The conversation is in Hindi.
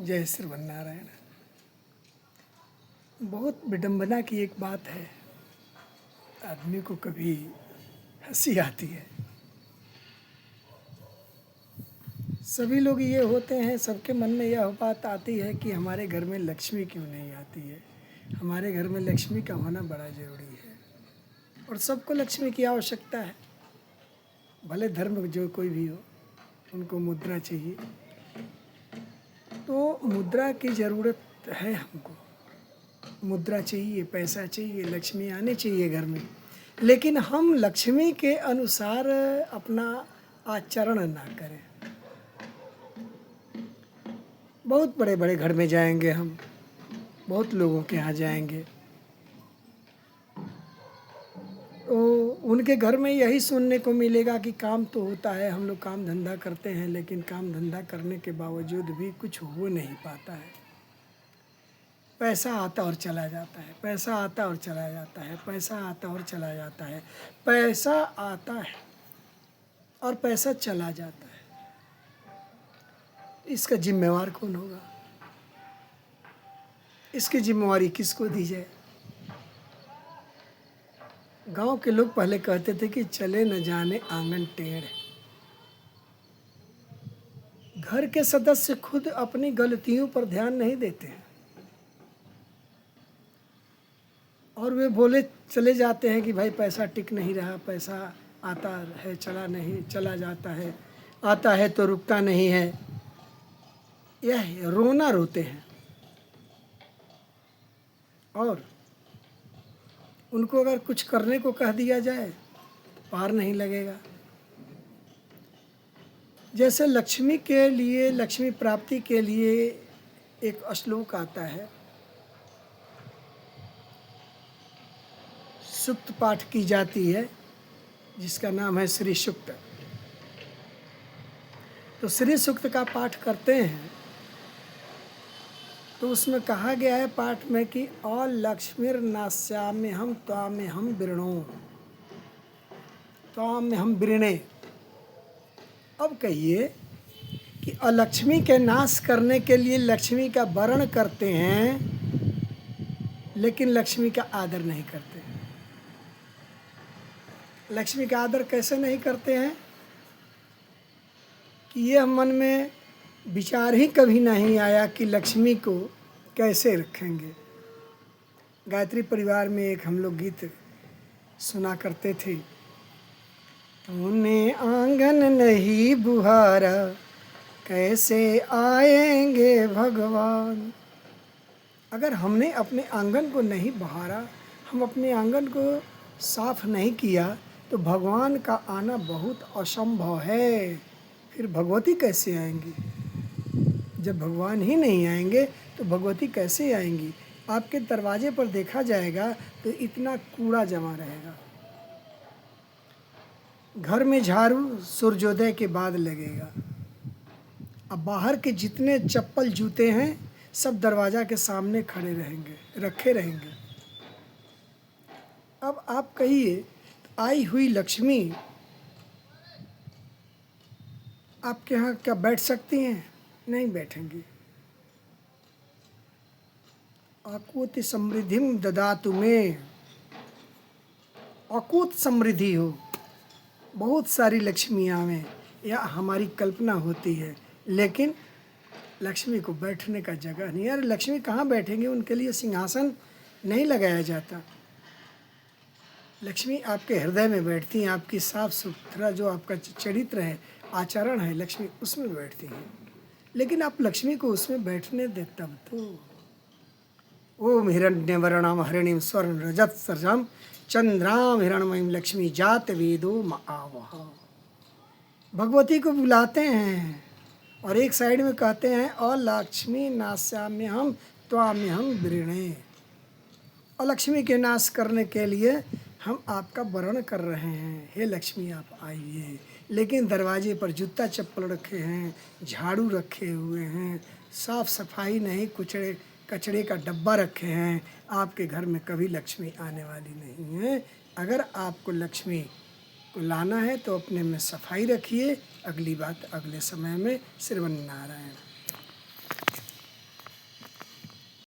जय श्रीमन्नारायण। बहुत विडंबना की एक बात है, आदमी को कभी हंसी आती है। सभी लोग ये होते हैं, सबके मन में यह बात आती है कि हमारे घर में लक्ष्मी क्यों नहीं आती है। हमारे घर में लक्ष्मी का होना बड़ा ज़रूरी है और सबको लक्ष्मी की आवश्यकता है। भले धर्म जो कोई भी हो, उनको मुद्रा चाहिए, तो मुद्रा की ज़रूरत है। हमको मुद्रा चाहिए, पैसा चाहिए, लक्ष्मी आनी चाहिए घर में। लेकिन हम लक्ष्मी के अनुसार अपना आचरण ना करें। बहुत बड़े बड़े घर में जाएंगे हम, बहुत लोगों के यहाँ जाएंगे, तो उनके घर में यही सुनने को मिलेगा कि काम तो होता है, हम लोग काम धंधा करते हैं, लेकिन काम धंधा करने के बावजूद भी कुछ हो नहीं पाता है। पैसा आता और चला जाता है, पैसा आता और चला जाता है, पैसा आता और चला जाता है, पैसा आता है और पैसा चला जाता है। इसका जिम्मेवार कौन होगा? इसकी जिम्मेवारी किसको दी जाए? गांव के लोग पहले कहते थे कि चले न जाने आंगन टेढ़। घर के सदस्य खुद अपनी गलतियों पर ध्यान नहीं देते हैं और वे बोले चले जाते हैं कि भाई पैसा टिक नहीं रहा, पैसा आता है चला नहीं, चला जाता है, आता है तो रुकता नहीं है। यह रोना रोते हैं और उनको अगर कुछ करने को कह दिया जाए तो पार नहीं लगेगा। जैसे लक्ष्मी के लिए, लक्ष्मी प्राप्ति के लिए एक श्लोक आता है, सूक्त पाठ की जाती है जिसका नाम है श्री सूक्त। तो श्री सूक्त का पाठ करते हैं तो उसमें कहा गया है पाठ में कि अलक्ष्मीर्नास्याम्यहं त्वाम्यहं वृणो, त्वाम्यहं वृणे। अब कहिए कि अलक्ष्मी के नाश करने के लिए लक्ष्मी का वरण करते हैं, लेकिन लक्ष्मी का आदर नहीं करते हैं। लक्ष्मी का आदर कैसे नहीं करते हैं कि ये मन में विचार ही कभी नहीं आया कि लक्ष्मी को कैसे रखेंगे। गायत्री परिवार में एक हम लोग गीत सुना करते थे, तूने आंगन नहीं बुहारा कैसे आएंगे भगवान। अगर हमने अपने आंगन को नहीं बहारा, हम अपने आंगन को साफ नहीं किया, तो भगवान का आना बहुत असंभव है। फिर भगवती कैसे आएंगी? जब भगवान ही नहीं आएंगे तो भगवती कैसे आएंगी? आपके दरवाजे पर देखा जाएगा तो इतना कूड़ा जमा रहेगा। घर में झाड़ू सूर्योदय के बाद लगेगा। अब बाहर के जितने चप्पल जूते हैं सब दरवाजा के सामने खड़े रहेंगे, रखे रहेंगे। अब आप कहिए, आई हुई लक्ष्मी आपके यहाँ क्या बैठ सकती हैं? नहीं बैठेंगी। अकूत समृद्धिम ददातु में, अकूत समृद्धि हो, बहुत सारी लक्ष्मी आवें, यह हमारी कल्पना होती है, लेकिन लक्ष्मी को बैठने का जगह नहीं। यार लक्ष्मी कहाँ बैठेंगे? उनके लिए सिंहासन नहीं लगाया जाता। लक्ष्मी आपके हृदय में बैठती हैं, आपकी साफ सुथरा जो आपका चरित्र है, आचरण है, लक्ष्मी उसमें बैठती हैं। लेकिन आप लक्ष्मी को उसमें बैठने दे तब तो। ओम हिरण्यवर्णाम हरिणीम स्वर्ण रजत सर्जम चंद्राम हिरणमयीम लक्ष्मी जात वेदो महावह। भगवती को बुलाते हैं और एक साइड में कहते हैं अलक्ष्मी नास्याम्यहं त्वाम्यहं वृणे। अलक्ष्मी के नाश करने के लिए हम आपका वरण कर रहे हैं, हे लक्ष्मी आप आइए। लेकिन दरवाजे पर जूता चप्पल रखे हैं, झाड़ू रखे हुए हैं, साफ सफाई नहीं, कचड़े का डब्बा रखे हैं। आपके घर में कभी लक्ष्मी आने वाली नहीं है। अगर आपको लक्ष्मी को लाना है तो अपने में सफाई रखिए। अगली बात अगले समय में। श्रीमन्नारायण।